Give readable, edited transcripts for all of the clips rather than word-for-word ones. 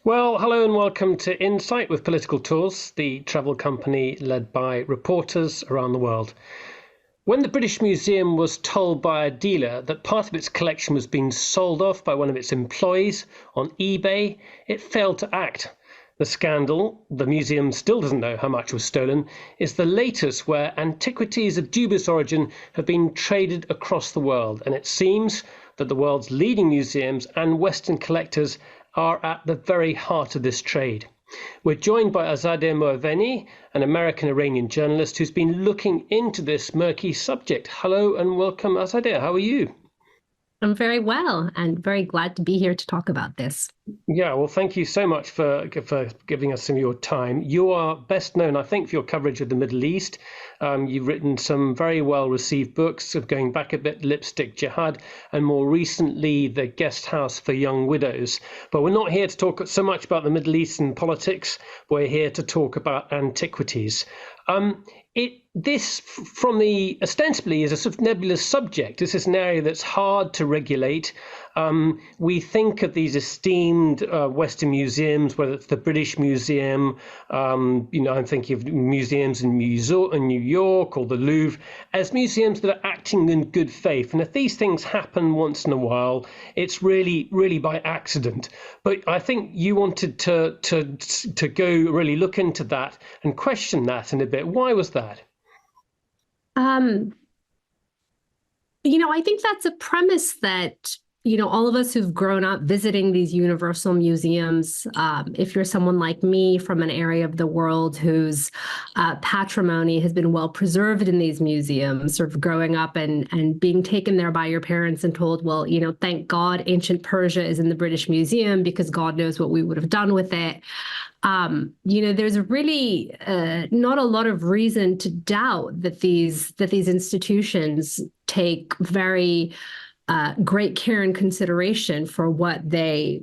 Well, hello and welcome to Insight with Political Tours, the travel company led by reporters around the world. When the British Museum was told by a dealer that part of its collection was being sold off by one of its employees on eBay, it failed to act. The scandal, the museum still doesn't know how much was stolen, is the latest where antiquities of dubious origin have been traded across the world, and it seems that the world's leading museums and Western collectors are at the very heart of this trade. We're joined by Azadeh Moaveni, an American-Iranian journalist who's been looking into this murky subject. Hello and welcome, Azadeh. How are you? I'm very well and very glad to be here to talk about this. Yeah, well, thank you so much for giving us some of your time. You are best known, I think, for your coverage of the Middle East. You've written some very well-received books of going back a bit, Lipstick Jihad, and more recently, The Guest House for Young Widows. But we're not here to talk so much about the Middle Eastern politics. We're here to talk about antiquities. This, from the ostensibly, is a sort of nebulous subject. This is an area that's hard to regulate. We think of these esteemed Western museums, whether it's the British Museum, I'm thinking of museums in New York or the Louvre, as museums that are acting in good faith. And if these things happen once in a while, it's really, really by accident. But I think you wanted to go really look into that and question that in a bit. Why was that? I think that's a premise that, all of us who've grown up visiting these universal museums, if you're someone like me from an area of the world whose patrimony has been well preserved in these museums, sort of growing up and being taken there by your parents and told, well, thank God ancient Persia is in the British Museum because God knows what we would have done with it. There's really not a lot of reason to doubt that these institutions take very great care and consideration for what they,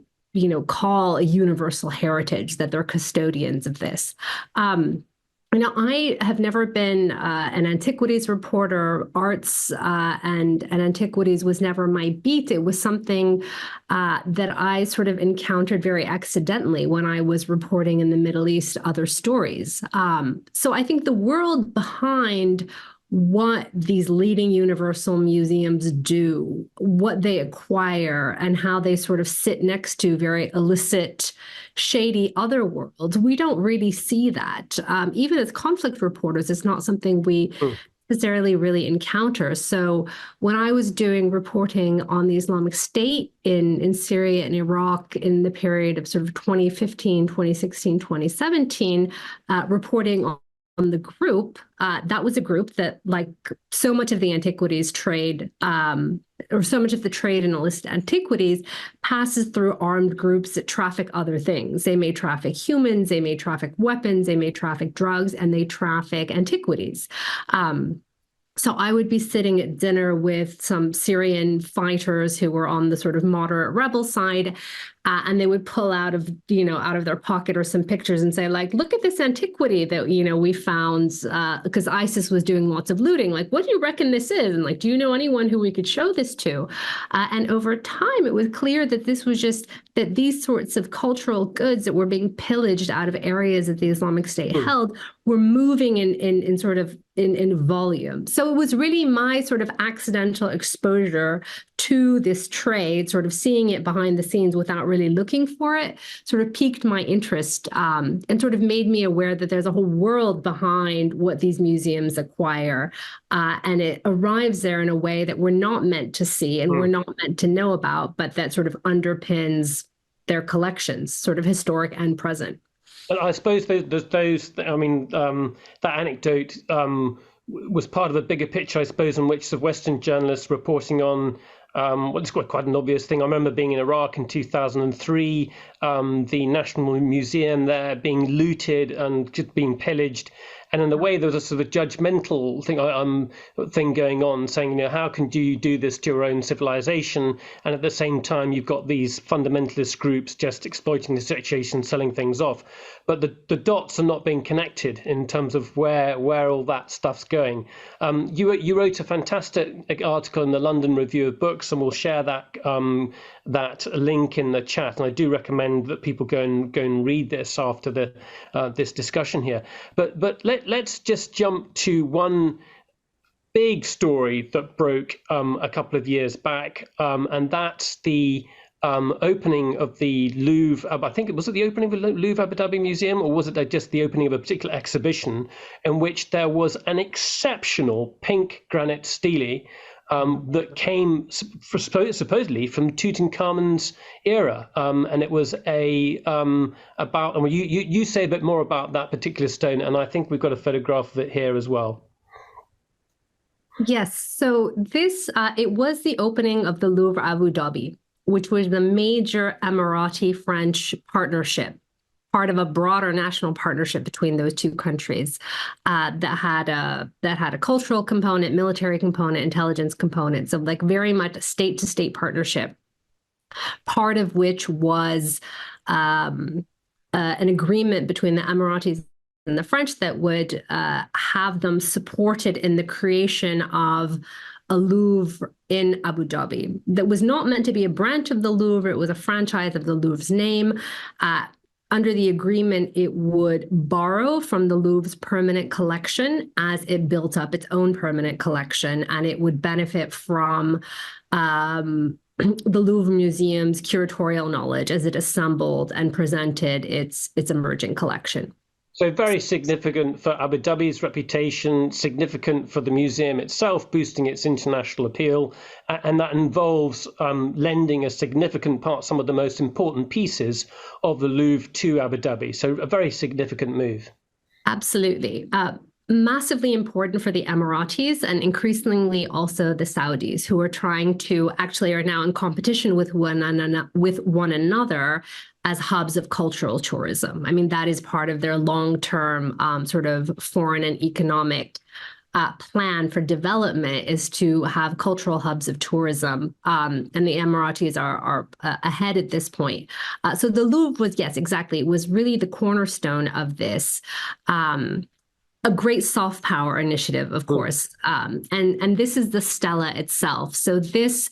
call a universal heritage, that they're custodians of this. I have never been an antiquities reporter. Arts and antiquities was never my beat. It was something that I sort of encountered very accidentally when I was reporting in the Middle East other stories. So I think the world behind what these leading universal museums do, what they acquire, and how they sort of sit next to very illicit, shady other worlds, we don't really see that. Even as conflict reporters, it's not something we necessarily really encounter. So when I was doing reporting on the Islamic State in Syria and Iraq in the period of sort of 2015, 2016, 2017, reporting on the group, that was a group that, like so much of the antiquities trade, or so much of the trade in illicit antiquities, passes through armed groups that traffic other things. They may traffic humans, they may traffic weapons, they may traffic drugs, and they traffic antiquities. So I would be sitting at dinner with some Syrian fighters who were on the sort of moderate rebel side, and they would pull out of their pocket or some pictures and say, like, look at this antiquity that, we found, because ISIS was doing lots of looting. Like, what do you reckon this is? And like, do you know anyone who we could show this to? And over time, it was clear that this was just that these sorts of cultural goods that were being pillaged out of areas that the Islamic State held were moving in volume. So it was really my sort of accidental exposure to this trade, sort of seeing it behind the scenes without really looking for it, sort of piqued my interest, and sort of made me aware that there's a whole world behind what these museums acquire. And it arrives there in a way that we're not meant to see and we're not meant to know about, but that sort of underpins their collections, sort of historic and present. And I suppose that anecdote was part of a bigger picture, I suppose, in which the Western journalists reporting on it's quite an obvious thing. I remember being in Iraq in 2003, the National Museum there being looted and just being pillaged. And in a way, there was a sort of judgmental thing going on, saying, how can you do this to your own civilization? And at the same time, you've got these fundamentalist groups just exploiting the situation, selling things off. But the dots are not being connected in terms of where all that stuff's going. You wrote a fantastic article in the London Review of Books, and we'll share that link in the chat. And I do recommend that people go and read this after this discussion here. But let's just jump to one big story that broke a couple of years back, and that's the opening of the Louvre. I think was it the opening of the Louvre Abu Dhabi Museum, or was it just the opening of a particular exhibition in which there was an exceptional pink granite stele that came supposedly from Tutankhamun's era, and it was about. And you say a bit more about that particular stone, and I think we've got a photograph of it here as well. Yes, so this it was the opening of the Louvre Abu Dhabi, which was the major Emirati-French partnership, part of a broader national partnership between those two countries that had a cultural component, military component, intelligence component, so like very much a state-to-state partnership, part of which was an agreement between the Emiratis and the French that would have them supported in the creation of a Louvre in Abu Dhabi that was not meant to be a branch of the Louvre. It was a franchise of the Louvre's name. Under the agreement, it would borrow from the Louvre's permanent collection as it built up its own permanent collection, and it would benefit from the Louvre Museum's curatorial knowledge as it assembled and presented its emerging collection. So very significant for Abu Dhabi's reputation, significant for the museum itself, boosting its international appeal, and that involves lending a significant part, some of the most important pieces of the Louvre to Abu Dhabi. So a very significant move. Absolutely. Massively important for the Emiratis and increasingly also the Saudis, who are now in competition with one another as hubs of cultural tourism. I mean, that is part of their long-term sort of foreign and economic plan for development, is to have cultural hubs of tourism. And the Emiratis are ahead at this point. So the Louvre was, yes, exactly. It was really the cornerstone of this. A great soft power initiative, of course, and this is the stela itself. So this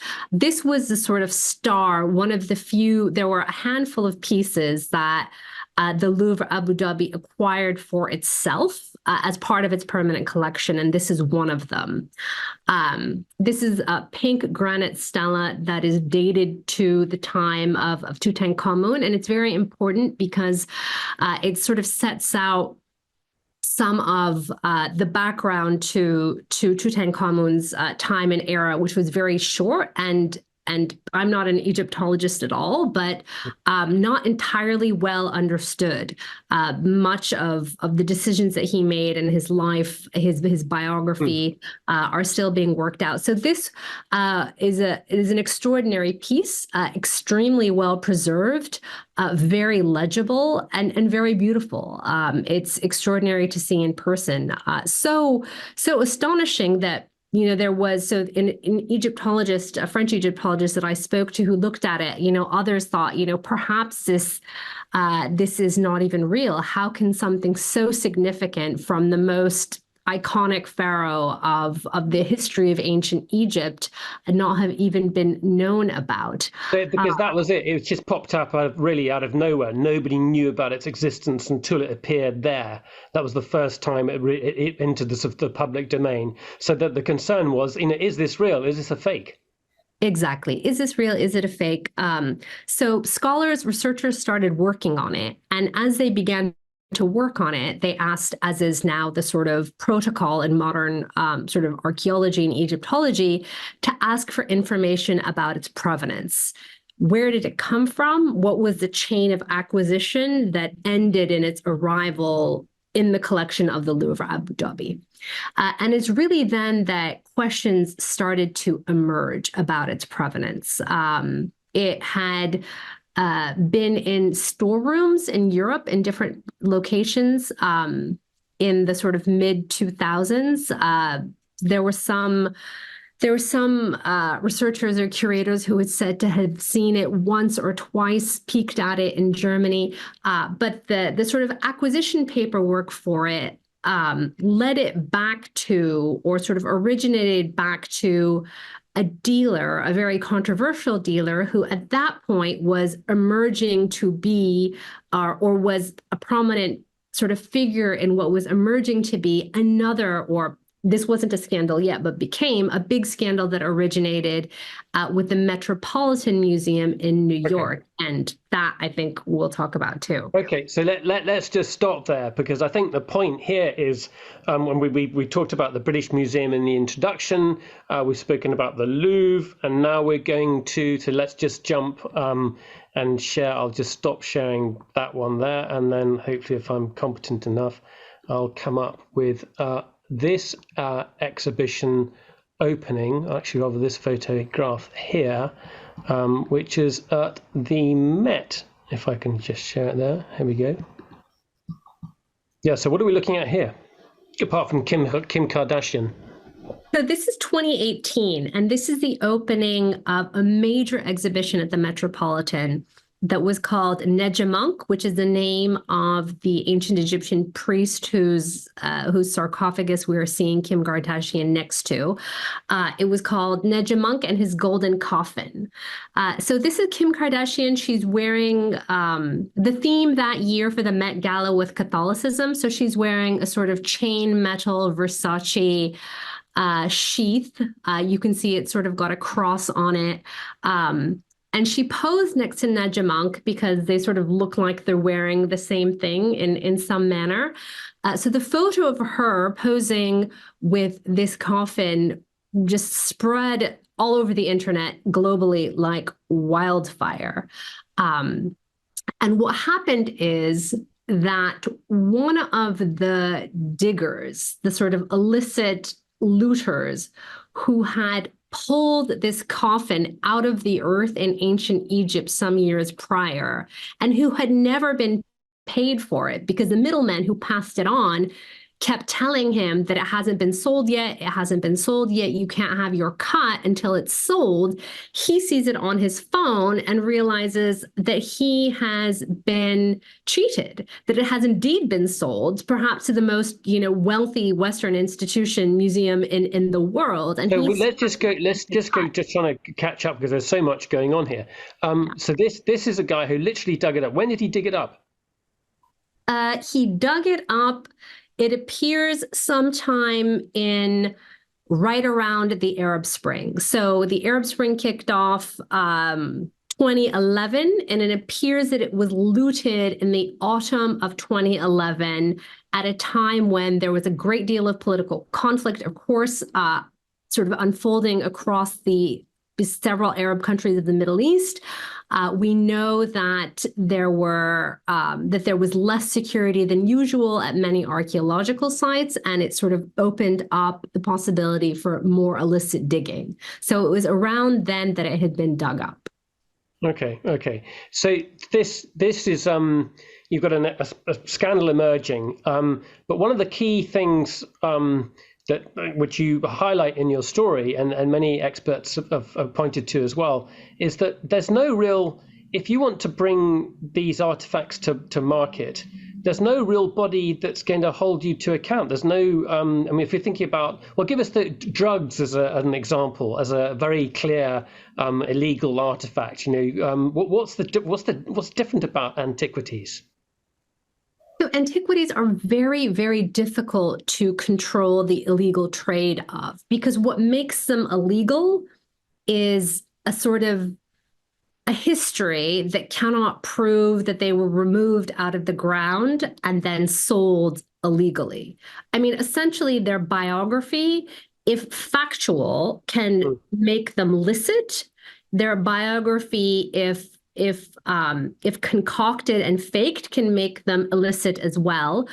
was the sort of star, one of the few. There were a handful of pieces that the Louvre Abu Dhabi acquired for itself as part of its permanent collection, and this is one of them. This is a pink granite stela that is dated to the time of Tutankhamun, and it's very important because it sort of sets out some of the background to Tutankhamun's time and era, which was very short, and I'm not an Egyptologist at all, but not entirely well understood. Much of the decisions that he made in his life, his biography, are still being worked out. So this is an extraordinary piece, extremely well preserved, very legible, and very beautiful. It's extraordinary to see in person. So astonishing that there was, an Egyptologist, a French Egyptologist that I spoke to who looked at it, others thought, perhaps this is not even real. How can something so significant from the most iconic pharaoh of the history of ancient Egypt not have even been known about? Because that was it. It was just popped up really out of nowhere. Nobody knew about its existence until it appeared there. That was the first time it entered the public domain. So that the concern was, is this real? Is this a fake? Exactly. Is this real? Is it a fake? So researchers started working on it. And as they began to work on it, they asked, as is now the sort of protocol in modern sort of archaeology and Egyptology, to ask for information about its provenance. Where did it come from? What was the chain of acquisition that ended in its arrival in the collection of the Louvre Abu Dhabi? And it's really then that questions started to emerge about its provenance. It had been in storerooms in Europe in different locations in the sort of mid 2000s. There were some researchers or curators who had said to have seen it once or twice, peeked at it in Germany, but the sort of acquisition paperwork for it led it back to, or sort of originated back to, a dealer, a very controversial dealer, who at that point was emerging to be, or was a prominent sort of figure in what was emerging to be another, or this wasn't a scandal yet, but became a big scandal that originated with the Metropolitan Museum in New York. And that I think we'll talk about too. Okay, so let's just stop there, because I think the point here is when we talked about the British Museum in the introduction, we've spoken about the Louvre, and now we're going to let's just jump and share. I'll just stop sharing that one there, and then hopefully, if I'm competent enough, I'll come up with this exhibition opening, actually rather this photograph here, which is at the Met. If I can just share it there. Here we go. Yeah, so what are we looking at here, apart from Kim Kardashian? So this is 2018, and this is the opening of a major exhibition at the Metropolitan that was called Nejemunk, which is the name of the ancient Egyptian priest whose sarcophagus we are seeing Kim Kardashian next to. It was called Nejemunk and His Golden Coffin. So this is Kim Kardashian. She's wearing the theme that year for the Met Gala with Catholicism. So she's wearing a sort of chain metal Versace sheath. You can see it sort of got a cross on it. And she posed next to Nejemunk because they sort of look like they're wearing the same thing in some manner. So the photo of her posing with this coffin just spread all over the internet globally like wildfire. And what happened is that one of the diggers, the sort of illicit looters who had pulled this coffin out of the earth in ancient Egypt some years prior, and who had never been paid for it because the middleman who passed it on kept telling him that it hasn't been sold yet, it hasn't been sold yet, you can't have your cut until it's sold. He sees it on his phone and realizes that he has been cheated, that it has indeed been sold, perhaps to the most, wealthy Western institution museum in the world. And so let's just go just trying to catch up because there's so much going on here. So this is a guy who literally dug it up. When did he dig it up? He dug it up. It appears sometime in right around the Arab Spring. So the Arab Spring kicked off 2011, and it appears that it was looted in the autumn of 2011 at a time when there was a great deal of political conflict, of course, sort of unfolding across the several Arab countries of the Middle East. We know that there was less security than usual at many archaeological sites, and it sort of opened up the possibility for more illicit digging. So it was around then that it had been dug up. Okay. So this is you've got a scandal emerging, but one of the key things which you highlight in your story, and many experts have pointed to as well, is that there's no real, if you want to bring these artifacts to market, there's no real body that's going to hold you to account. There's no, if you're thinking about, well, give us the drugs as an example, as a very clear illegal artifact. What's different about antiquities? So antiquities are very, very difficult to control the illegal trade of, because what makes them illegal is a sort of a history that cannot prove that they were removed out of the ground and then sold illegally. I mean, essentially their biography, if factual, can make them licit. Their biography, if concocted and faked, can make them illicit as well,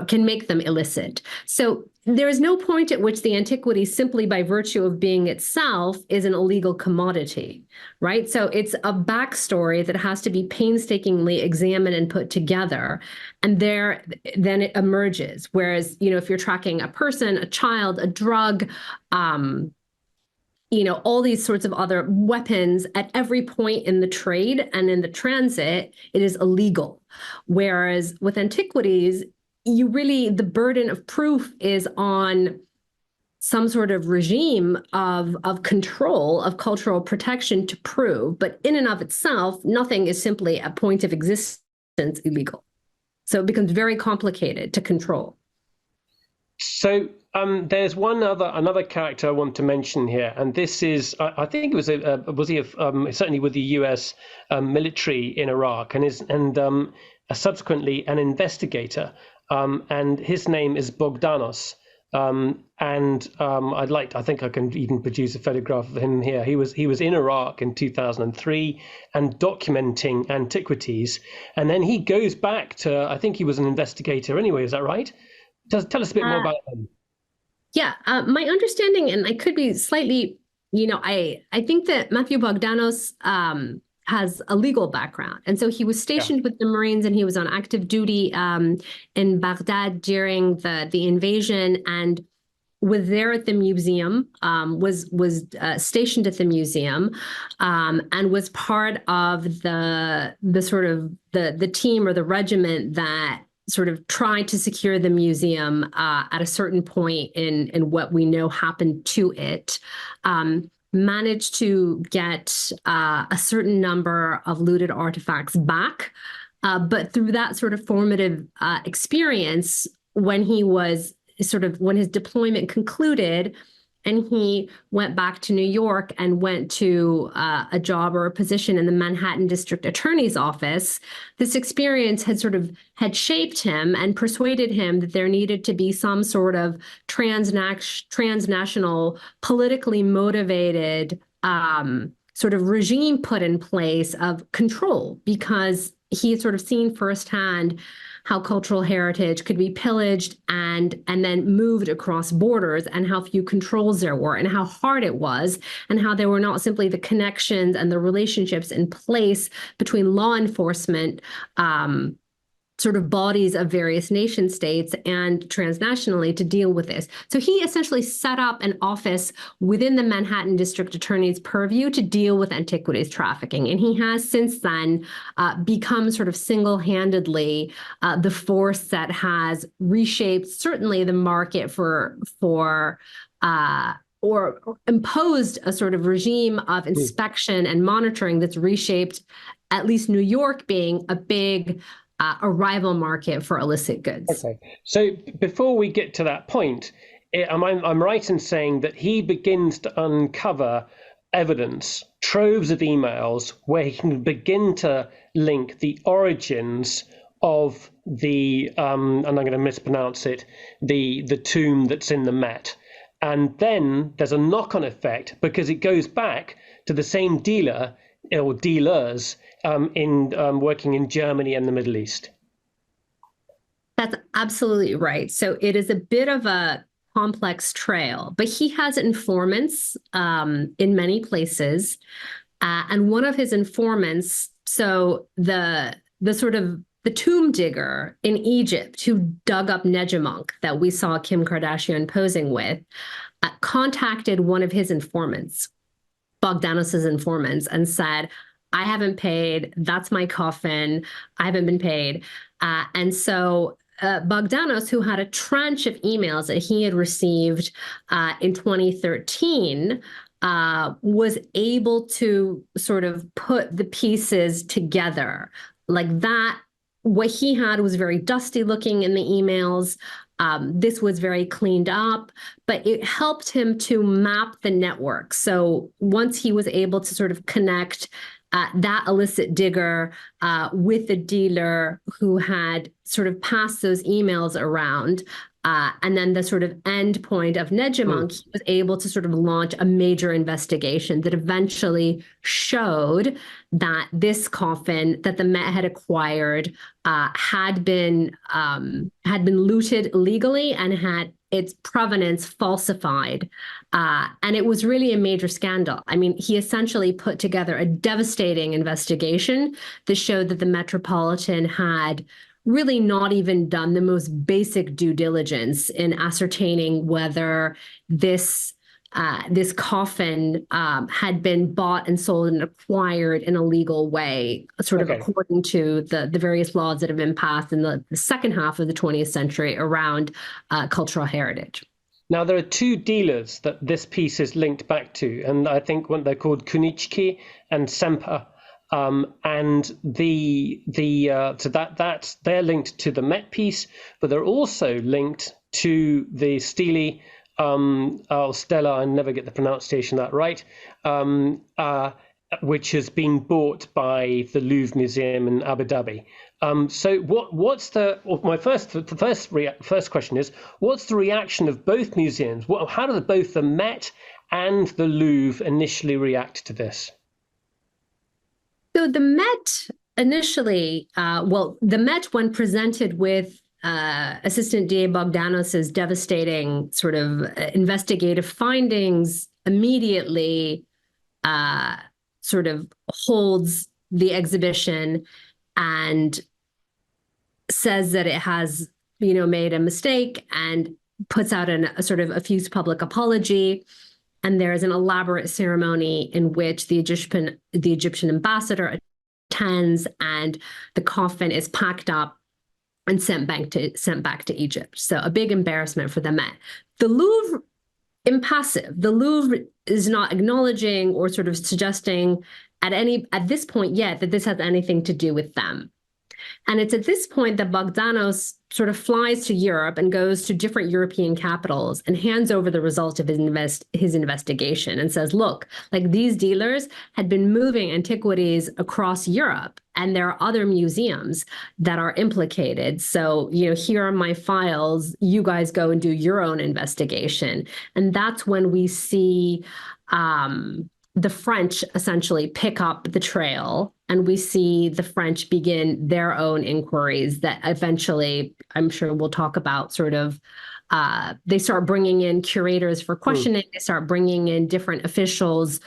can make them illicit. So there is no point at which the antiquity, simply by virtue of being itself, is an illegal commodity, right? So it's a backstory that has to be painstakingly examined and put together, and then it emerges. Whereas, if you're tracking a person, a child, a drug, all these sorts of other weapons, at every point in the trade and in the transit, it is illegal. Whereas with antiquities, the burden of proof is on some sort of regime of control, of cultural protection to prove. But in and of itself, nothing is simply a point of existence illegal. So it becomes very complicated to control. So there's another character I want to mention here, and this is I think it was certainly with the U.S. Military in Iraq, and subsequently an investigator, and his name is Bogdanos. I think I can even produce a photograph of him here. He was in Iraq in 2003 and documenting antiquities, and then he goes back to, I think he was an investigator anyway. Is that right? Tell us a bit more about him. Yeah, my understanding, and I could be slightly, I think that Matthew Bogdanos has a legal background. And so he was stationed with the Marines, and he was on active duty in Baghdad during the invasion, and was there at the museum, was stationed at the museum, and was part of the sort of the team or the regiment that sort of tried to secure the museum at a certain point in what we know happened to it. Managed to get a certain number of looted artifacts back. But through that sort of formative experience, when his deployment concluded, and he went back to New York and went to a job or a position in the Manhattan District Attorney's Office, this experience had shaped him and persuaded him that there needed to be some sort of transnational, politically motivated sort of regime put in place of control, because he had sort of seen firsthand how cultural heritage could be pillaged and then moved across borders, and how few controls there were, and how hard it was, and how there were not simply the connections and the relationships in place between law enforcement sort of bodies of various nation states and transnationally to deal with this. So he essentially set up an office within the Manhattan District Attorney's purview to deal with antiquities trafficking. And he has since then become sort of single-handedly the force that has reshaped certainly the market for or imposed a sort of regime of inspection and monitoring that's reshaped at least New York being a big arrival market for illicit goods. Okay, so before we get to that point, I'm right in saying that he begins to uncover evidence, troves of emails, where he can begin to link the origins of the, and I'm going to mispronounce it, the tomb that's in the Met. And then there's a knock-on effect, because it goes back to the same dealer or dealers in working in Germany and the Middle East. That's absolutely right. So it is a bit of a complex trail, but he has informants in many places. And one of his informants, so the tomb digger in Egypt who dug up Nejamonk that we saw Kim Kardashian posing with, contacted one of his informants, Bogdanos's informants, and said, I haven't paid. That's my coffin. I haven't been paid. And so Bogdanos, who had a tranche of emails that he had received in 2013, was able to sort of put the pieces together. Like that, what he had was very dusty looking in the emails. This was very cleaned up, but it helped him to map the network. So once he was able to sort of connect that illicit digger with the dealer who had sort of passed those emails around, and then the sort of end point of Nejamonk, he was able to sort of launch a major investigation that eventually showed that this coffin that the Met had acquired had been looted illegally and had its provenance falsified. And it was really a major scandal. I mean, he essentially put together a devastating investigation that showed that the Metropolitan had really not even done the most basic due diligence in ascertaining whether this coffin had been bought and sold and acquired in a legal way, sort of according to the various laws that have been passed in the second half of the 20th century around cultural heritage. Now, there are two dealers that this piece is linked back to, and I think they're called Kunichki and Semper. And so that's they're linked to the Met piece, but they're also linked to the Stele Stella, I never get the pronunciation of that right, which has been bought by the Louvre Museum in Abu Dhabi. So what's my first question is, what's the reaction of both museums? How do both the Met and the Louvre initially react to this? So the Met initially, the Met, when presented with Assistant DA Bogdanos's devastating sort of investigative findings, immediately sort of holds the exhibition and says that it has, made a mistake, and puts out a sort of effused public apology. And there is an elaborate ceremony in which the Egyptian ambassador attends, and the coffin is packed up and sent back to Egypt. So a big embarrassment for the Met. The Louvre, impassive. The Louvre is not acknowledging or sort of suggesting at this point yet that this has anything to do with them. And it's at this point that Bogdanos sort of flies to Europe and goes to different European capitals and hands over the result of his investigation and says, look, like, these dealers had been moving antiquities across Europe, and there are other museums that are implicated. So, here are my files. You guys go and do your own investigation. And that's when we see the French essentially pick up the trail, and we see the French begin their own inquiries that eventually, I'm sure we'll talk about, sort of, they start bringing in curators for questioning. They start bringing in different officials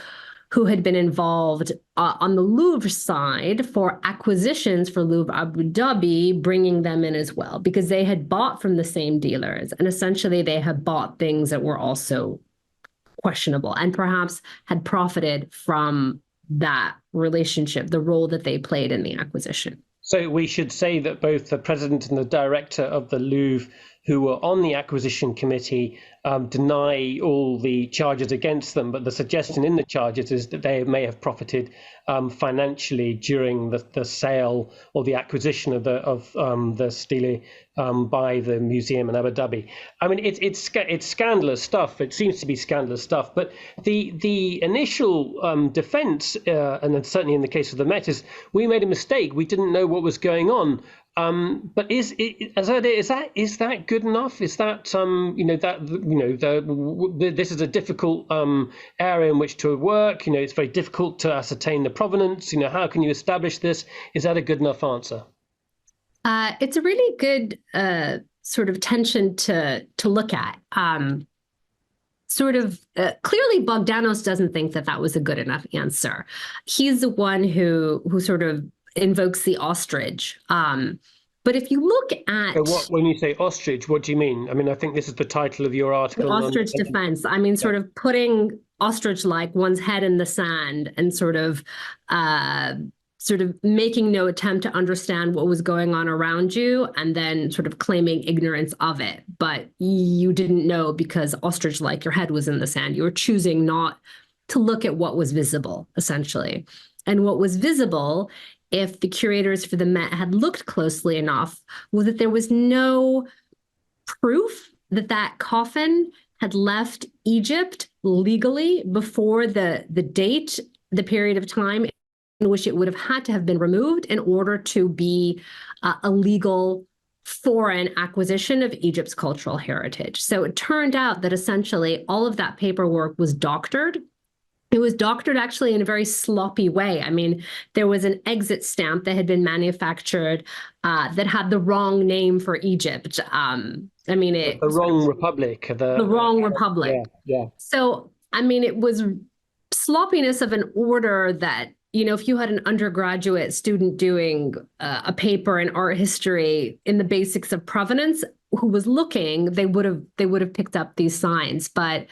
who had been involved on the Louvre side for acquisitions for Louvre Abu Dhabi, bringing them in as well, because they had bought from the same dealers, and essentially they had bought things that were also questionable and perhaps had profited from that relationship, the role that they played in the acquisition. So we should say that both the president and the director of the Louvre, who were on the acquisition committee, deny all the charges against them, but the suggestion in the charges is that they may have profited financially during the sale or the acquisition of the Stele by the museum in Abu Dhabi. I mean, it's scandalous stuff. It seems to be scandalous stuff. But the initial defense, and then certainly in the case of the Met, is we made a mistake. We didn't know what was going on. But Azadeh, is that good enough? Is that this is a difficult area in which to work. It's very difficult to ascertain the provenance. How can you establish this? Is that a good enough answer? It's a really good sort of tension to look at. Clearly, Bogdanos doesn't think that was a good enough answer. He's the one who sort of invokes the ostrich. But if you look at... When you say ostrich, what do you mean? I mean, I think this is the title of your article. The ostrich defense. I mean, sort of putting ostrich-like one's head in the sand and sort of making no attempt to understand what was going on around you, and then sort of claiming ignorance of it. But you didn't know because ostrich-like your head was in the sand. You were choosing not to look at what was visible, essentially. And what was visible, if the curators for the Met had looked closely enough, was that there was no proof that coffin had left Egypt legally before the date, the period of time in which it would have had to have been removed in order to be a legal foreign acquisition of Egypt's cultural heritage. So it turned out that essentially all of that paperwork was doctored It was doctored actually in a very sloppy way. I mean, there was an exit stamp that had been manufactured that had the wrong name for Egypt. I mean, it The sort of wrong republic. the wrong Yeah, republic. yeah. So, I mean, it was sloppiness of an order that, if you had an undergraduate student doing a paper in art history in the basics of provenance who was looking, they would have picked up these signs. But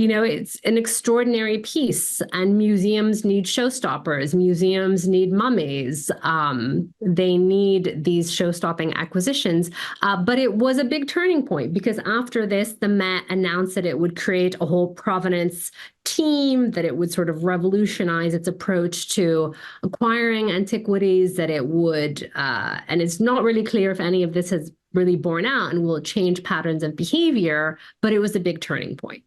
it's an extraordinary piece, and museums need showstoppers. Museums need mummies. They need these show-stopping acquisitions. But it was a big turning point because after this, the Met announced that it would create a whole provenance team, that it would sort of revolutionize its approach to acquiring antiquities, that it would, and it's not really clear if any of this has really borne out and will change patterns of behavior, but it was a big turning point.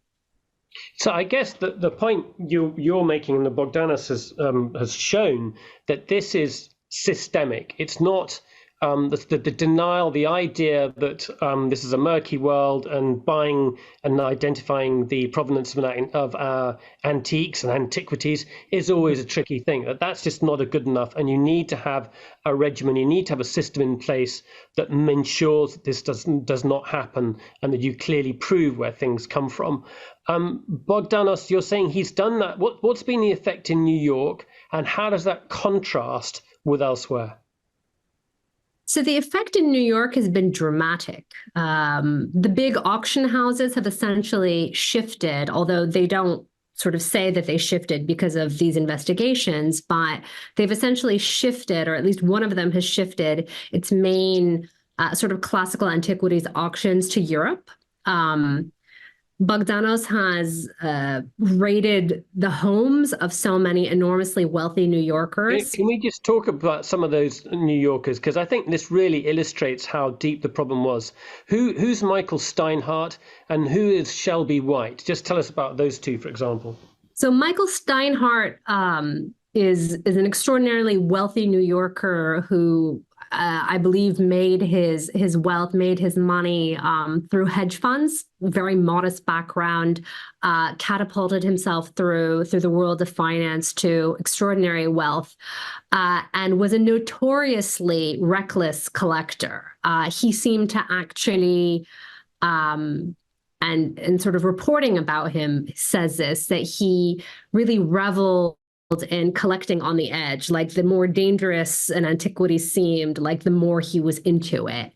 So I guess the point you're making, and the Bogdanos has shown that this is systemic. It's not the denial, the idea that this is a murky world, and buying and identifying the provenance of our antiques and antiquities is always a tricky thing. That's just not a good enough, and you need to have a regimen. You need to have a system in place that ensures that this does not happen, and that you clearly prove where things come from. Bogdanos, you're saying he's done that. What's been the effect in New York, and how does that contrast with elsewhere? So the effect in New York has been dramatic. The big auction houses have essentially shifted, although they don't sort of say that they shifted because of these investigations, but they've essentially shifted, or at least one of them has shifted its main sort of classical antiquities auctions to Europe. Bogdanos has raided the homes of so many enormously wealthy New Yorkers. Can we just talk about some of those New Yorkers? Because I think this really illustrates how deep the problem was. Who's Michael Steinhardt and who is Shelby White? Just tell us about those two, for example. So Michael Steinhardt is an extraordinarily wealthy New Yorker who I believe made his wealth, made his money through hedge funds. Very modest background, catapulted himself through the world of finance to extraordinary wealth, and was a notoriously reckless collector. He seemed to actually, and sort of reporting about him says this, that he really reveled in collecting on the edge. Like the more dangerous an antiquity seemed, like the more he was into it.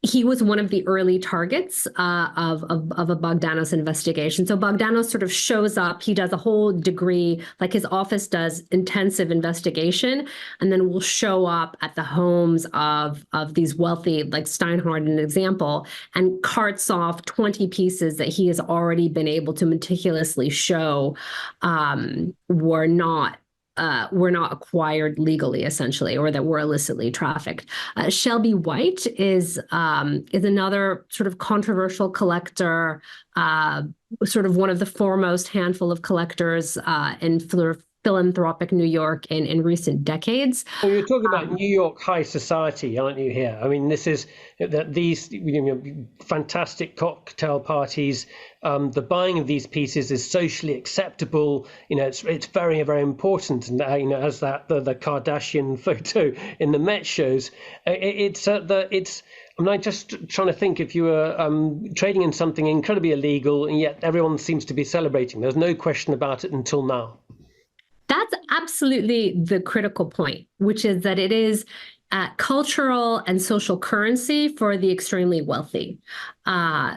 He was one of the early targets of a Bogdanos investigation. So Bogdanos sort of shows up. He does a whole degree, like his office does intensive investigation, and then will show up at the homes of these wealthy, like Steinhardt, an example, and carts off 20 pieces that he has already been able to meticulously show were not acquired legally, essentially, or that were illicitly trafficked. Shelby White is another sort of controversial collector, sort of one of the foremost handful of collectors in philanthropic New York in recent decades. Well, you're talking about New York high society, aren't you? Here, I mean, this is that these fantastic cocktail parties. The buying of these pieces is socially acceptable. It's very, very important, and as that the Kardashian photo in the Met shows, I'm just trying to think, if you were trading in something incredibly illegal, and yet everyone seems to be celebrating. There's no question about it until now. That's absolutely the critical point, which is that it is cultural and social currency for the extremely wealthy.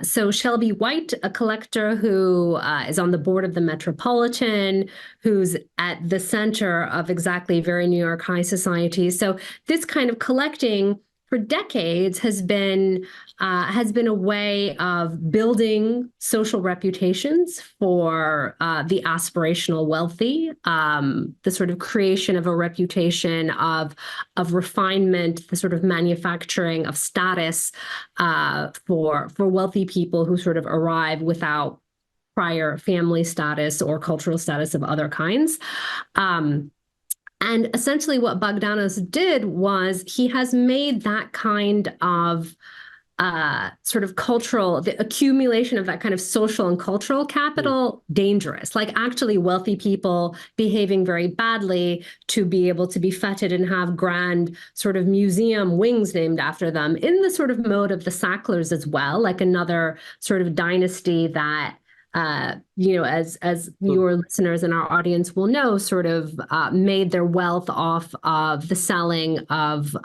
So Shelby White, a collector who is on the board of the Metropolitan, who's at the center of exactly very New York high society. So this kind of collecting for decades has been a way of building social reputations for the aspirational wealthy, the sort of creation of a reputation of refinement, the sort of manufacturing of status for wealthy people who sort of arrive without prior family status or cultural status of other kinds. And essentially what Bogdanos did was he has made that kind of sort of cultural, the accumulation of that kind of social and cultural capital, dangerous. Like actually wealthy people behaving very badly to be able to be feted and have grand sort of museum wings named after them, in the sort of mode of the Sacklers as well, like another sort of dynasty that as your listeners and our audience will know, sort of made their wealth off of the selling of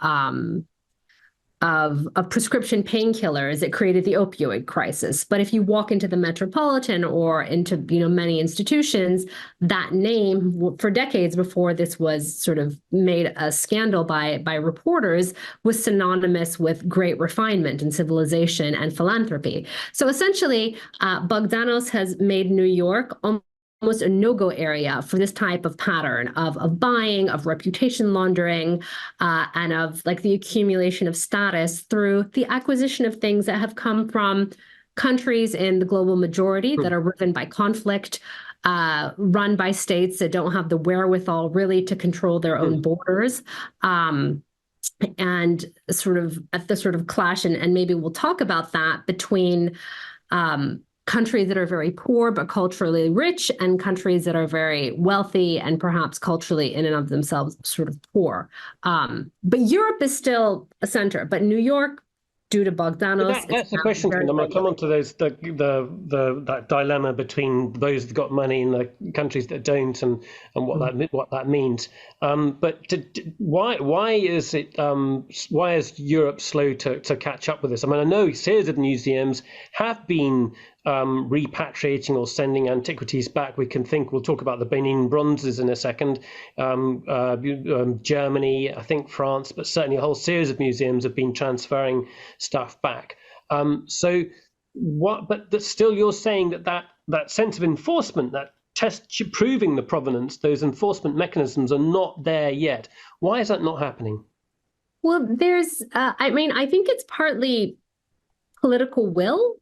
prescription painkillers. It created the opioid crisis. But if you walk into the Metropolitan or into many institutions, that name for decades before this was sort of made a scandal by reporters was synonymous with great refinement and civilization and philanthropy. So essentially, Bogdanos has made New York almost a no-go area for this type of pattern of buying, of reputation laundering, and of like the accumulation of status through the acquisition of things that have come from countries in the global majority that are riven by conflict, run by states that don't have the wherewithal really to control their own borders. And sort of at the sort of clash, and maybe we'll talk about that, between countries that are very poor but culturally rich and countries that are very wealthy and perhaps culturally in and of themselves sort of poor. But Europe is still a center, but New York, due to Bogdanos, that's the question to me. I'm going to come on to those that dilemma between those that got money and the countries that don't, and what that means. But why is Europe slow to catch up with this? I mean, I know a series of museums have been repatriating or sending antiquities back. We'll talk about the Benin bronzes in a second. Germany, I think France, but certainly a whole series of museums have been transferring stuff back. But still, you're saying that sense of enforcement, that proving the provenance, those enforcement mechanisms are not there yet. Why is that not happening? Well, I think it's partly political will,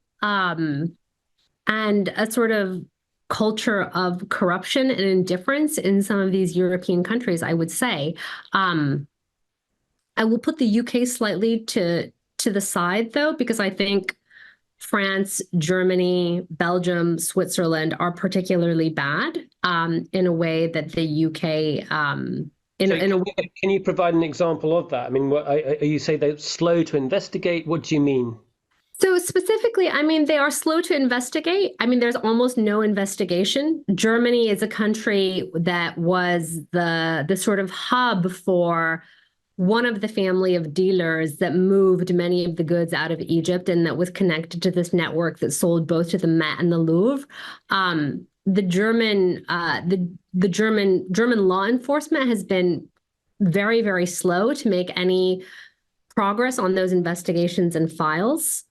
and a sort of culture of corruption and indifference in some of these European countries, I would say. I will put the UK slightly to the side, though, because I think France, Germany, Belgium, Switzerland are particularly bad in a way that the UK... Can you provide an example of that? I mean, you say they're slow to investigate. What do you mean? So specifically, I mean, they are slow to investigate. I mean, there's almost no investigation. Germany is a country that was the sort of hub for one of the family of dealers that moved many of the goods out of Egypt, and that was connected to this network that sold both to the Met and the Louvre. The German law enforcement has been very, very slow to make any progress on those investigations and files.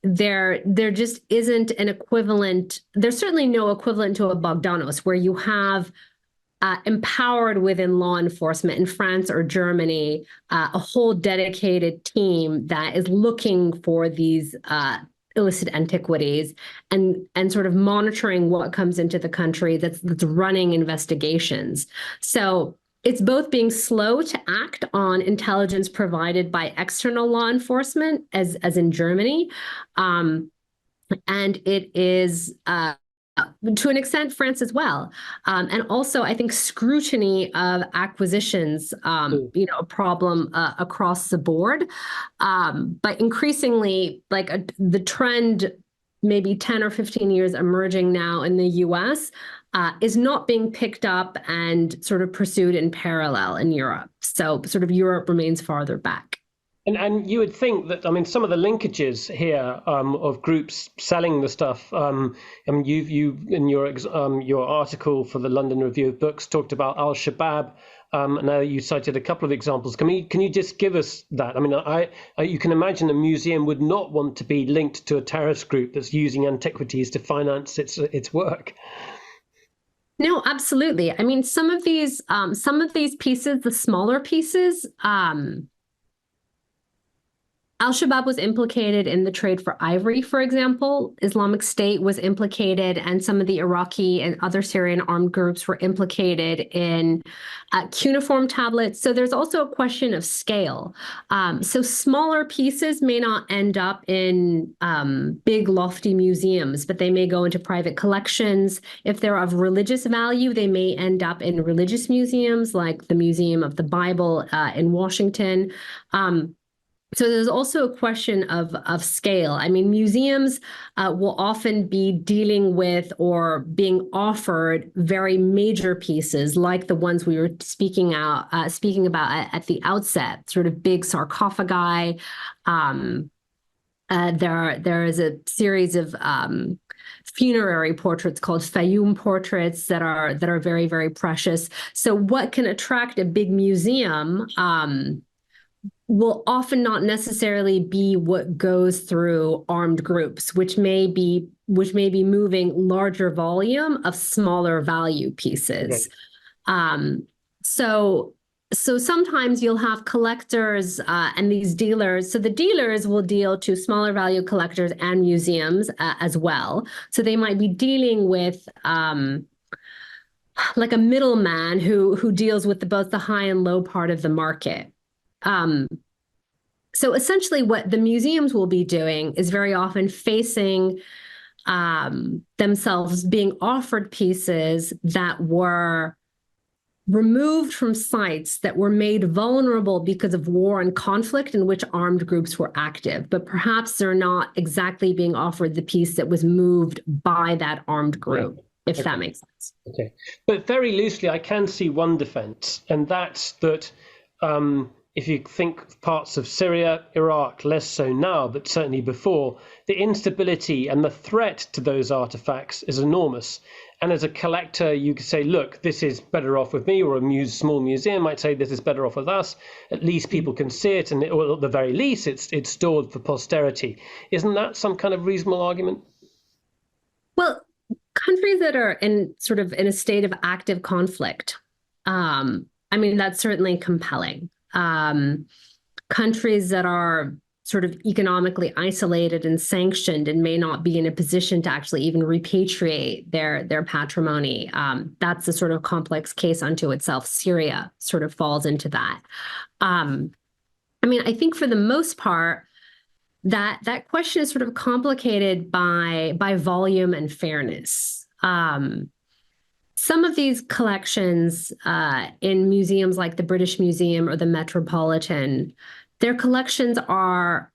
There just isn't an equivalent. There's certainly no equivalent to a Bogdanos, where you have empowered within law enforcement in France or Germany a whole dedicated team that is looking for these illicit antiquities and sort of monitoring what comes into the country, that's running investigations. So it's both being slow to act on intelligence provided by external law enforcement, as in Germany, and it is to an extent France as well, and also I think scrutiny of acquisitions, a problem across the board, but increasingly the trend, maybe 10 or 15 years emerging now in the US, is not being picked up and sort of pursued in parallel in Europe. So sort of Europe remains farther back. And you would think that, I mean, some of the linkages here of groups selling the stuff. I mean, you in your article for the London Review of Books talked about Al-Shabaab. Now you cited a couple of examples. Can you just give us that? I mean, you can imagine a museum would not want to be linked to a terrorist group that's using antiquities to finance its work. No, absolutely. I mean, some of these pieces, the smaller pieces, Al-Shabaab was implicated in the trade for ivory, for example. Islamic State was implicated, and some of the Iraqi and other Syrian armed groups were implicated in cuneiform tablets. So there's also a question of scale. So smaller pieces may not end up in big, lofty museums, but they may go into private collections. If they're of religious value, they may end up in religious museums, like the Museum of the Bible in Washington. So there's also a question of scale. I mean, museums will often be dealing with or being offered very major pieces, like the ones we were speaking about at the outset, sort of big sarcophagi. There is a series of funerary portraits called Fayum portraits that are very, very precious. So what can attract a big museum will often not necessarily be what goes through armed groups, which may be moving larger volume of smaller value pieces. Okay. So sometimes you'll have collectors and these dealers. So the dealers will deal to smaller value collectors and museums as well. So they might be dealing with like a middleman who deals with both the high and low part of the market. So essentially what the museums will be doing is very often facing themselves being offered pieces that were removed from sites that were made vulnerable because of war and conflict in which armed groups were active, but perhaps they're not exactly being offered the piece that was moved by that armed group, if that makes sense. Okay. But very loosely, I can see one defense, and that's that if you think of parts of Syria, Iraq, less so now, but certainly before, the instability and the threat to those artifacts is enormous. And as a collector, you could say, look, this is better off with me, or a small museum might say this is better off with us. At least people can see it, and or at the very least, it's stored for posterity. Isn't that some kind of reasonable argument? Well, countries that are in a state of active conflict, I mean, that's certainly compelling. Countries that are sort of economically isolated and sanctioned and may not be in a position to actually even repatriate their patrimony. That's a sort of complex case unto itself. Syria sort of falls into that. I mean, I think for the most part, that question is sort of complicated by volume and fairness. Some of these collections in museums like the British Museum or the Metropolitan, their collections are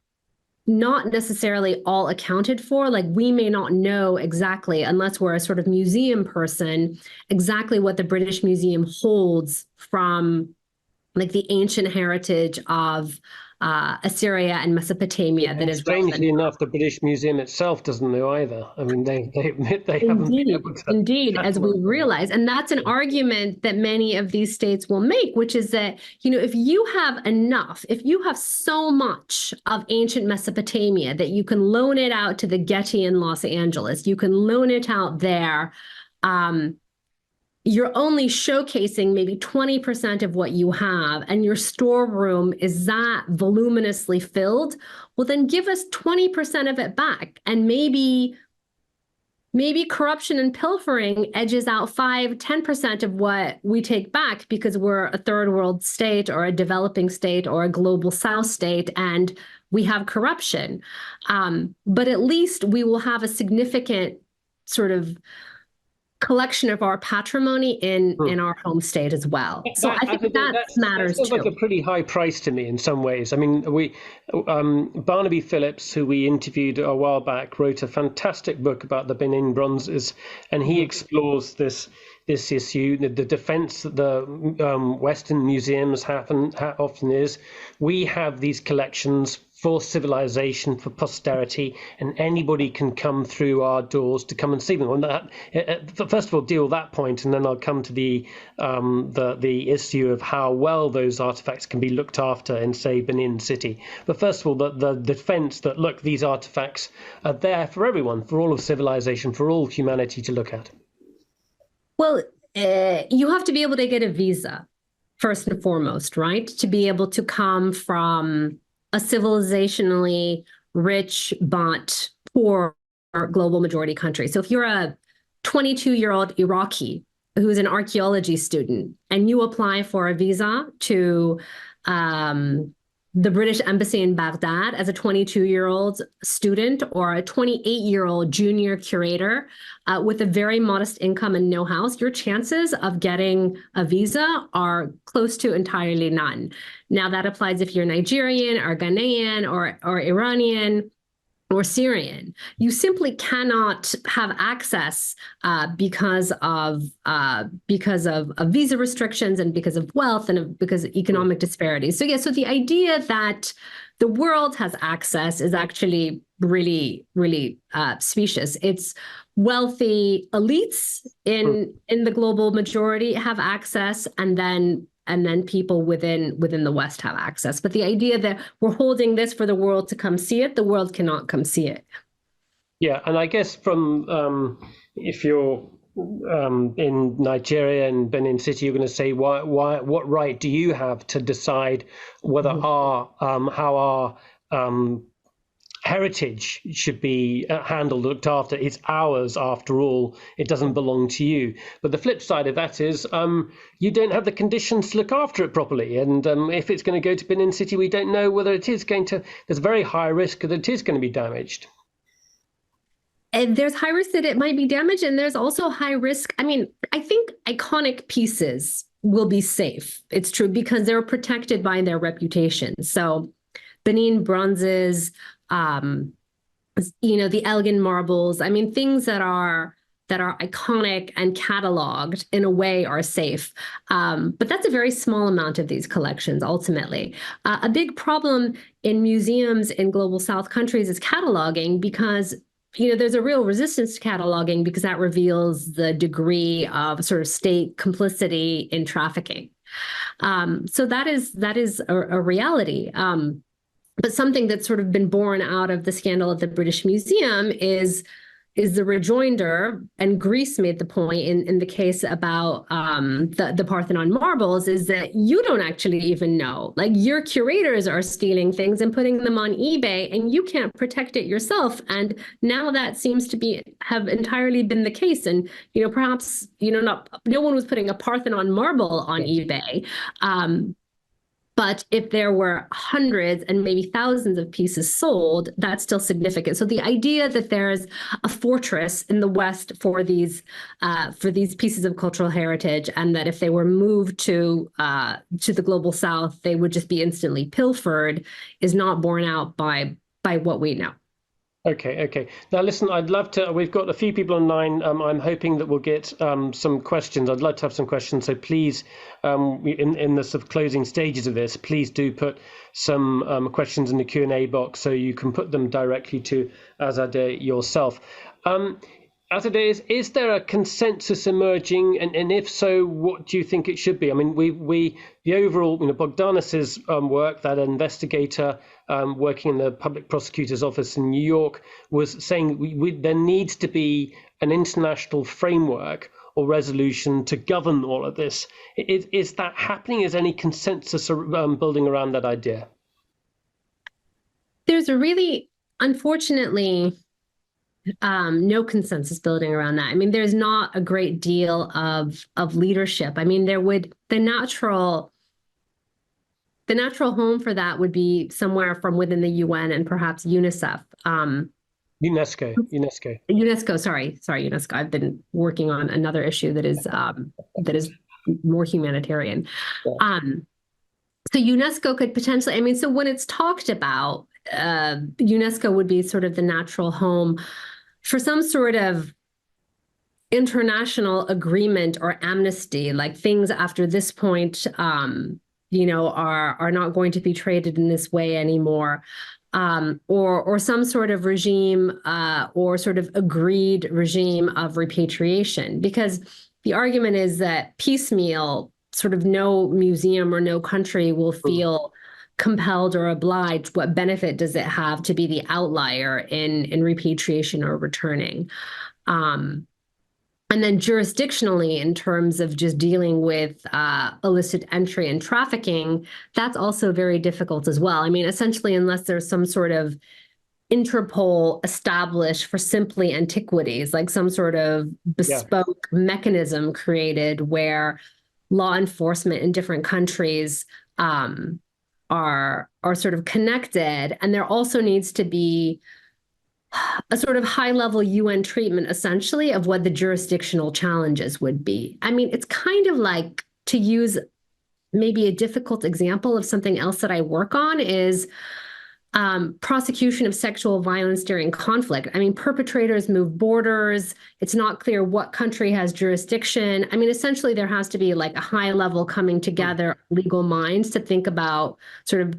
not necessarily all accounted for. Like, we may not know exactly, unless we're a sort of museum person, exactly what the British Museum holds from like the ancient heritage of Assyria and Mesopotamia that is strangely enough, the British Museum itself doesn't know either. I mean, they admit they haven't been able to. Indeed, as we realize. And that's an argument that many of these states will make, which is that, you know, if you have so much of ancient Mesopotamia that you can loan it out to the Getty in Los Angeles, you can loan it out there, you're only showcasing maybe 20% of what you have, and your storeroom is that voluminously filled, well, then give us 20% of it back. And maybe corruption and pilfering edges out 5-10% of what we take back because we're a third world state or a developing state or a global south state, and we have corruption. But at least we will have a significant sort of collection of our patrimony in our home state as well. So I think that matters too. That sounds like a pretty high price to me in some ways. I mean, Barnaby Phillips, who we interviewed a while back, wrote a fantastic book about the Benin bronzes, and he explores this issue. The defense that the Western museums often is, we have these collections for civilization, for posterity, and anybody can come through our doors to come and see them. First of all, deal with that point, and then I'll come to the issue of how well those artifacts can be looked after in, say, Benin City. But first of all, the defense that, look, these artifacts are there for everyone, for all of civilization, for all humanity to look at. Well, you have to be able to get a visa, first and foremost, right? To be able to come from a civilizationally rich but poor global majority country. So if you're a 22-year-old Iraqi who's an archaeology student and you apply for a visa to the British Embassy in Baghdad as a 22-year-old student or a 28-year-old junior curator with a very modest income and no house, your chances of getting a visa are close to entirely none. Now, that applies if you're Nigerian or Ghanaian or Iranian or Syrian. You simply cannot have access because of visa restrictions and because of wealth and because of economic disparities. So yeah, so the idea that the world has access is actually really, really specious. It's wealthy elites in the global majority have access, and then people within the West have access. But the idea that we're holding this for the world to come see it, the world cannot come see it. Yeah, and I guess from if you're in Nigeria and Benin City, you're going to say, what right do you have to decide whether how our heritage should be handled, looked after? It's ours after all. It doesn't belong to you. But the flip side of that is you don't have the conditions to look after it properly. And if it's going to go to Benin City, we don't know whether it is going to, there's a very high risk that it is going to be damaged. And there's high risk that it might be damaged, and there's also high risk. I mean, I think iconic pieces will be safe. It's true because they're protected by their reputation. So Benin bronzes, the Elgin marbles, I mean, things that are iconic and cataloged in a way are safe. But that's a very small amount of these collections, ultimately. A big problem in museums in global South countries is cataloging because there's a real resistance to cataloging because that reveals the degree of sort of state complicity in trafficking. So that is a reality. But something that's sort of been born out of the scandal at the British Museum is the rejoinder, and Greece made the point in the case about the Parthenon marbles, is that you don't actually even know. Like, your curators are stealing things and putting them on eBay, and you can't protect it yourself. And now that seems to have entirely been the case. And perhaps no one was putting a Parthenon marble on eBay. But if there were hundreds and maybe thousands of pieces sold, that's still significant. So the idea that there's a fortress in the West for these pieces of cultural heritage, and that if they were moved to the global South, they would just be instantly pilfered, is not borne out by what we know. Okay. Now, listen, I'd love to, we've got a few people online. I'm hoping that we'll get some questions. I'd like to have some questions. So please, in the sort of closing stages of this, please do put some questions in the Q&A box so you can put them directly to Azadeh yourself. Azadeh, is there a consensus emerging, and if so, what do you think it should be? I mean, the overall, Bogdanas's work, that investigator working in the public prosecutor's office in New York, was saying there needs to be an international framework or resolution to govern all of this. Is that happening? Is any consensus building around that idea? There's unfortunately, no consensus building around that. I mean, there's not a great deal of leadership. I mean, the natural home for that would be somewhere from within the UN and perhaps UNICEF. UNESCO. Sorry, UNESCO. I've been working on another issue that is more humanitarian. Yeah. So UNESCO could potentially, I mean, so when it's talked about, UNESCO would be sort of the natural home for some sort of international agreement or amnesty, like things after this point, are not going to be traded in this way anymore, or some sort of regime or sort of agreed regime of repatriation. Because the argument is that piecemeal, sort of no museum or no country will feel compelled or obliged. What benefit does it have to be the outlier in repatriation or returning? And then jurisdictionally, in terms of just dealing with illicit entry and trafficking, that's also very difficult as well. I mean, essentially, unless there's some sort of Interpol established for simply antiquities, like some sort of Yeah. bespoke mechanism created where law enforcement in different countries are sort of connected, and there also needs to be a sort of high level UN treatment, essentially, of what the jurisdictional challenges would be. I mean, it's kind of like, to use maybe a difficult example of something else that I work on, is prosecution of sexual violence during conflict. I mean, perpetrators move borders. It's not clear what country has jurisdiction. I mean, essentially, there has to be like a high level coming together legal minds to think about sort of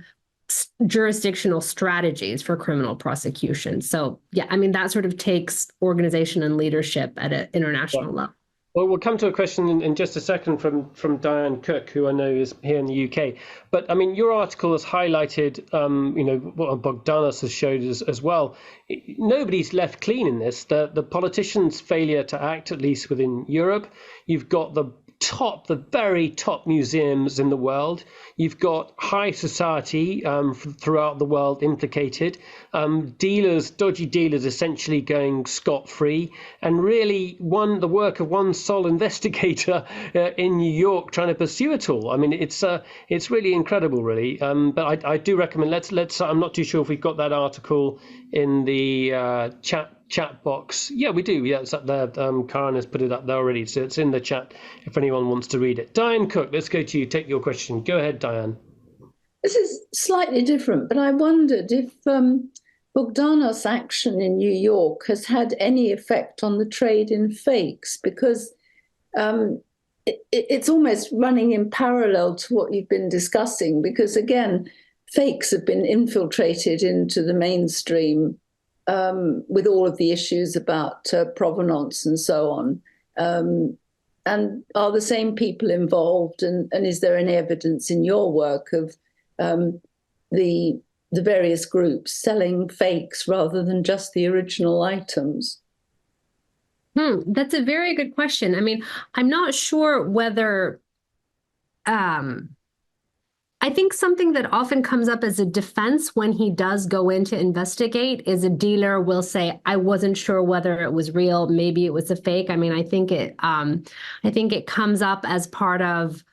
jurisdictional strategies for criminal prosecution. So, yeah, I mean, that sort of takes organization and leadership at an international level. Well, we'll come to a question in just a second from Diane Cook, who I know is here in the UK. But I mean, your article has highlighted, what Bogdanos has showed us as well. Nobody's left clean in this. The politicians' failure to act, at least within Europe. You've got the very top museums in the world. You've got high society throughout the world implicated. Dodgy dealers essentially going scot-free. And really the work of one sole investigator in New York trying to pursue it all. I mean, it's really incredible, really. But I do recommend, let's I'm not too sure if we've got that article in the chat box. Yeah, we do. Yeah, it's up there. Karen has put it up there already, so it's in the chat if anyone wants to read it. Diane Cook, let's go to you. Take your question. Go ahead, Diane. This is slightly different, but I wondered if Bogdanos' action in New York has had any effect on the trade in fakes, because it's almost running in parallel to what you've been discussing, because again, fakes have been infiltrated into the mainstream with all of the issues about provenance and so on. And are the same people involved? And is there any evidence in your work of the various groups selling fakes rather than just the original items? That's a very good question. I mean, I'm not sure whether I think something that often comes up as a defense when he does go in to investigate is a dealer will say, I wasn't sure whether it was real, maybe it was a fake. I mean, I think it comes up as part of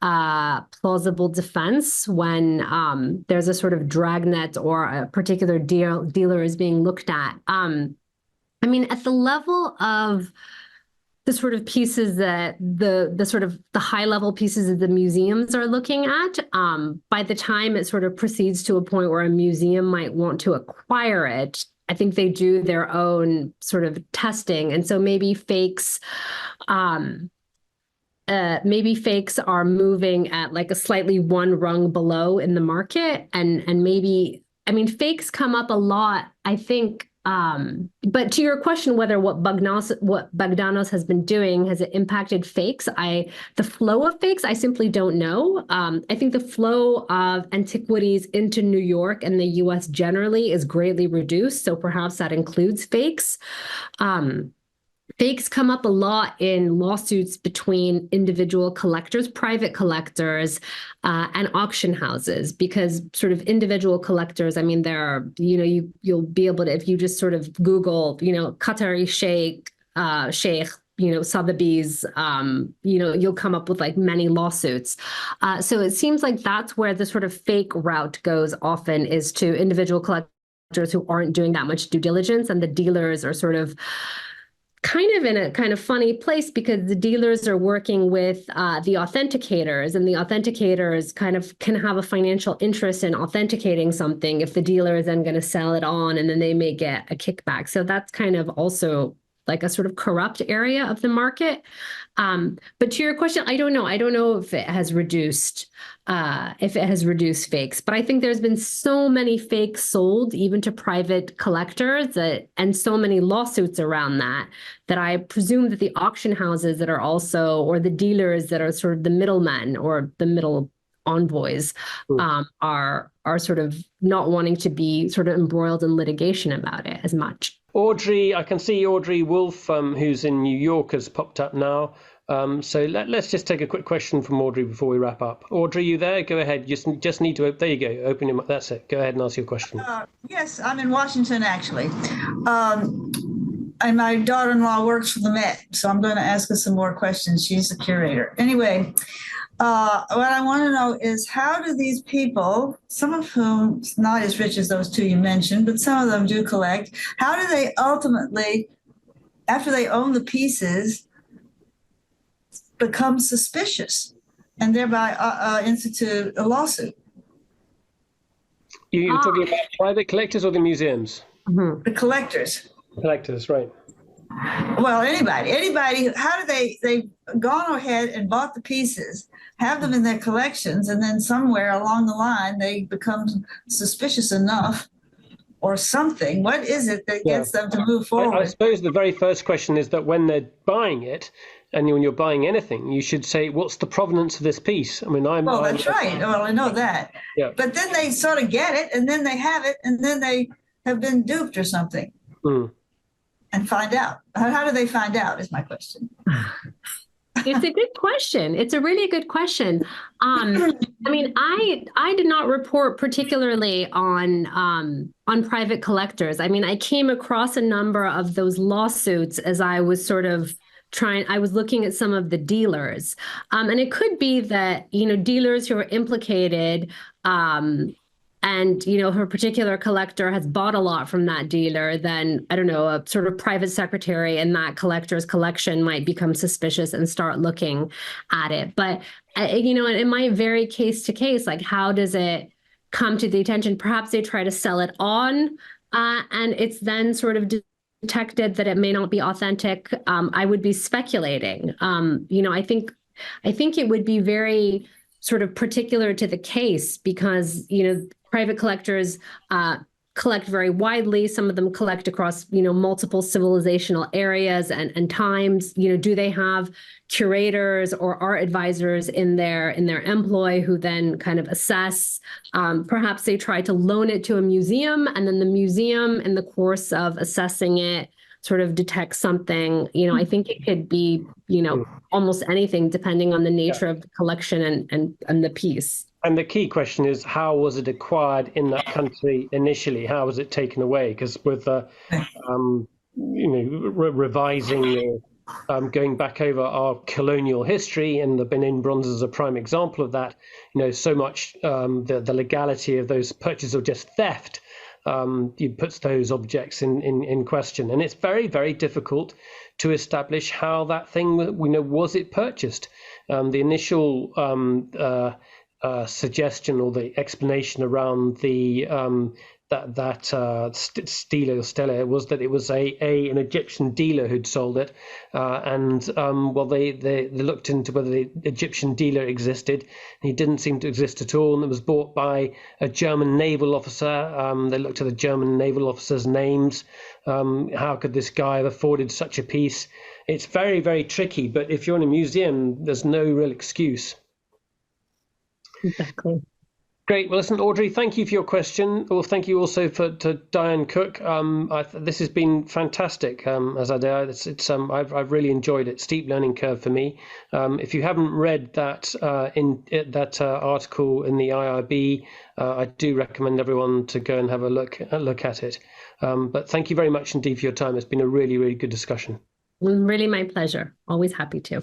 plausible defense when there's a sort of dragnet or a particular dealer is being looked at. I mean, at the level of the sort of pieces that the sort of the high level pieces that the museums are looking at, by the time it sort of proceeds to a point where a museum might want to acquire it, I think they do their own sort of testing. And so maybe fakes are moving at like a slightly one rung below in the market. And maybe, I mean, fakes come up a lot, I think. But to your question, whether what Bogdanos has been doing, has it impacted fakes? The flow of fakes, I simply don't know. I think the flow of antiquities into New York and the US generally is greatly reduced. So perhaps that includes fakes. Fakes come up a lot in lawsuits between individual collectors, private collectors, and auction houses, because sort of individual collectors, I mean, there are, you'll be able to, if you just sort of Google, Qatari sheikh, Sotheby's, you'll come up with like many lawsuits. So it seems like that's where the sort of fake route goes often, is to individual collectors who aren't doing that much due diligence, and the dealers are sort of kind of in a kind of funny place, because the dealers are working with the authenticators, and the authenticators kind of can have a financial interest in authenticating something if the dealer is then going to sell it on, and then they may get a kickback. So that's kind of also like a sort of corrupt area of the market. But to your question, I don't know. I don't know if it has reduced fakes, but I think there's been so many fakes sold even to private collectors and so many lawsuits around that I presume that the auction houses that are also, or the dealers that are sort of the middlemen or the middle envoys, are sort of not wanting to be sort of embroiled in litigation about it as much. Audrey, I can see Audrey Wolf, who's in New York, has popped up now. So let's just take a quick question from Audrey before we wrap up. Audrey, you there? Go ahead. Just need to. There you go. Open your. That's it. Go ahead and ask your question. Yes, I'm in Washington actually, and my daughter-in-law works for the Met, so I'm going to ask her some more questions. She's the curator. Anyway, what I want to know is how do these people, some of whom not as rich as those two you mentioned, but some of them do collect, how do they ultimately, after they own the pieces, become suspicious and thereby institute a lawsuit? You're talking about private collectors or the museums? Mm-hmm. The collectors. Collectors, right. Well, anybody, how do they've gone ahead and bought the pieces, have them in their collections, and then somewhere along the line, they become suspicious enough or something. What is it that gets them to move forward? I suppose the very first question is that when they're buying it, and when you're buying anything, you should say, what's the provenance of this piece? I mean, that's right. Well, I know that. Yeah. But then they sort of get it, and then they have it, and then they have been duped or something. And find out. How do they find out is my question. It's a good question. It's a really good question. I mean, I did not report particularly on private collectors. I mean, I came across a number of those lawsuits as I was sort of I was looking at some of the dealers. And it could be that, dealers who are implicated, and, if a particular collector has bought a lot from that dealer, then, I don't know, a sort of private secretary in that collector's collection might become suspicious and start looking at it. But, it might vary case to case. Like, how does it come to the attention? Perhaps they try to sell it on, and it's then sort of detected that it may not be authentic. I would be speculating. I think it would be very sort of particular to the case because, private collectors collect very widely. Some of them collect across, multiple civilizational areas and times. Do they have curators or art advisors in their employ who then kind of assess? Perhaps they try to loan it to a museum, and then the museum, in the course of assessing it, sort of detects something. I think it could be, almost anything depending on the nature of the collection and the piece. And the key question is, how was it acquired in that country initially? How was it taken away? Because with, revising, going back over our colonial history, and the Benin bronze is a prime example of that, so much the legality of those purchases or just theft, puts those objects in question. And it's very, very difficult to establish how that thing, was it purchased? The initial suggestion or the explanation around the stela was that it was an Egyptian dealer who'd sold it, and they looked into whether the Egyptian dealer existed, and he didn't seem to exist at all, and it was bought by a German naval officer. They looked at the German naval officers' names. How could this guy have afforded such a piece? It's very, very tricky, but if you're in a museum, there's no real excuse. Exactly. Great. Well, listen, Audrey, thank you for your question. Well, thank you also to Diane Cook. This has been fantastic, Azadeh. I've really enjoyed it. Steep learning curve for me. If you haven't read that article in the IRB, I do recommend everyone to go and have a look at it. But thank you very much indeed for your time. It's been a really, really good discussion. Really my pleasure. Always happy to.